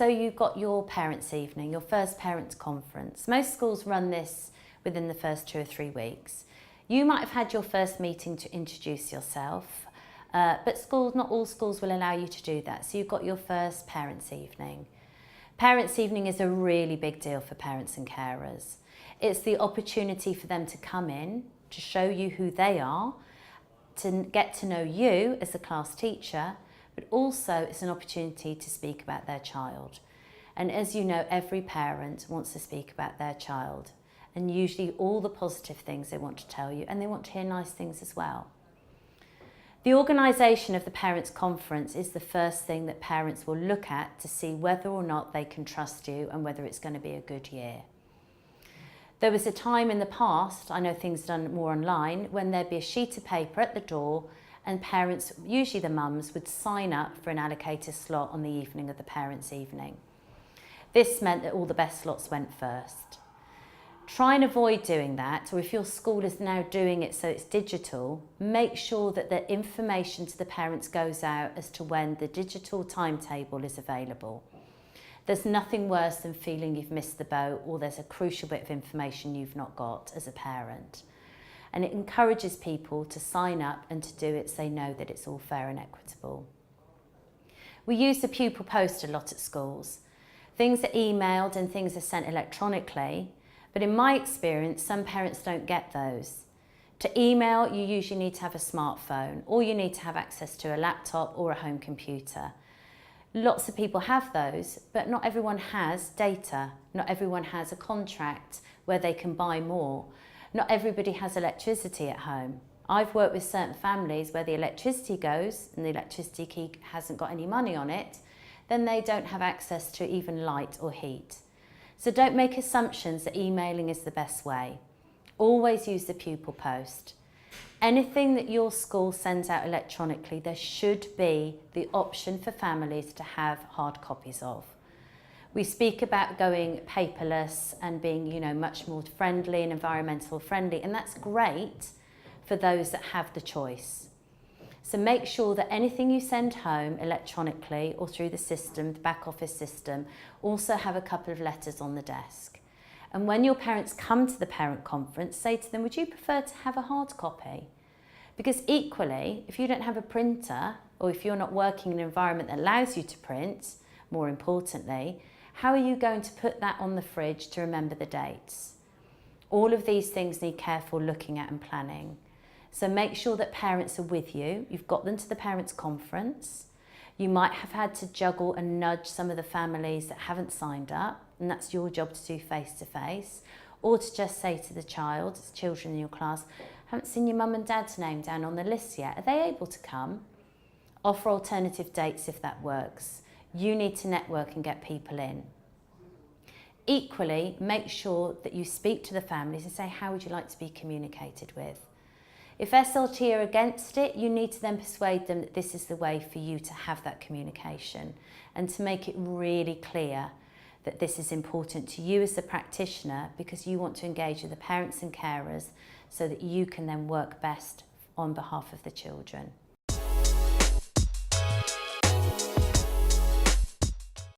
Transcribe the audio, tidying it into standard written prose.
So you've got your parents' evening, your first parents' conference. Most schools run this within the first 2 or 3 weeks. You might have had your first meeting to introduce yourself, but not all schools will allow you to do that. So you've got your first parents' evening. Parents' evening is a really big deal for parents and carers. It's the opportunity for them to come in, to show you who they are, to get to know you as a class teacher, but also it's an opportunity to speak about their child. And as you know, every parent wants to speak about their child, and usually all the positive things they want to tell you, and they want to hear nice things as well. The organisation of the Parents' Conference is the first thing that parents will look at to see whether or not they can trust you and whether it's going to be a good year. There was a time in the past, I know things are done more online, when there'd be a sheet of paper at the door and parents, usually the mums, would sign up for an allocated slot on the evening of the parents' evening. This meant that all the best slots went first. Try and avoid doing that, or if your school is now doing it so it's digital, make sure that the information to the parents goes out as to when the digital timetable is available. There's nothing worse than feeling you've missed the boat or there's a crucial bit of information you've not got as a parent. And it encourages people to sign up and to do it so they know that it's all fair and equitable. We use the pupil post a lot at schools. Things are emailed and things are sent electronically, but in my experience, some parents don't get those. To email, you usually need to have a smartphone, or you need to have access to a laptop or a home computer. Lots of people have those, but not everyone has data. Not everyone has a contract where they can buy more. Not everybody has electricity at home. I've worked with certain families where the electricity goes and the electricity key hasn't got any money on it, then they don't have access to even light or heat. So don't make assumptions that emailing is the best way. Always use the pupil post. Anything that your school sends out electronically, there should be the option for families to have hard copies of. We speak about going paperless and being, much more friendly and environmental friendly, and that's great for those that have the choice. So make sure that anything you send home electronically or through the system, the back office system, also have a couple of letters on the desk. And when your parents come to the parent conference, say to them, would you prefer to have a hard copy? Because equally, if you don't have a printer, or if you're not working in an environment that allows you to print, more importantly, how are you going to put that on the fridge to remember the dates? All of these things need careful looking at and planning. So make sure that parents are with you. You've got them to the parents' conference. You might have had to juggle and nudge some of the families that haven't signed up, and that's your job to do face-to-face, or to just say to the child, children in your class, haven't seen your mum and dad's name down on the list yet. Are they able to come? Offer alternative dates if that works. You need to network and get people in. Equally, make sure that you speak to the families and say, how would you like to be communicated with? If SLT are against it, you need to then persuade them that this is the way for you to have that communication and to make it really clear that this is important to you as the practitioner because you want to engage with the parents and carers so that you can then work best on behalf of the children.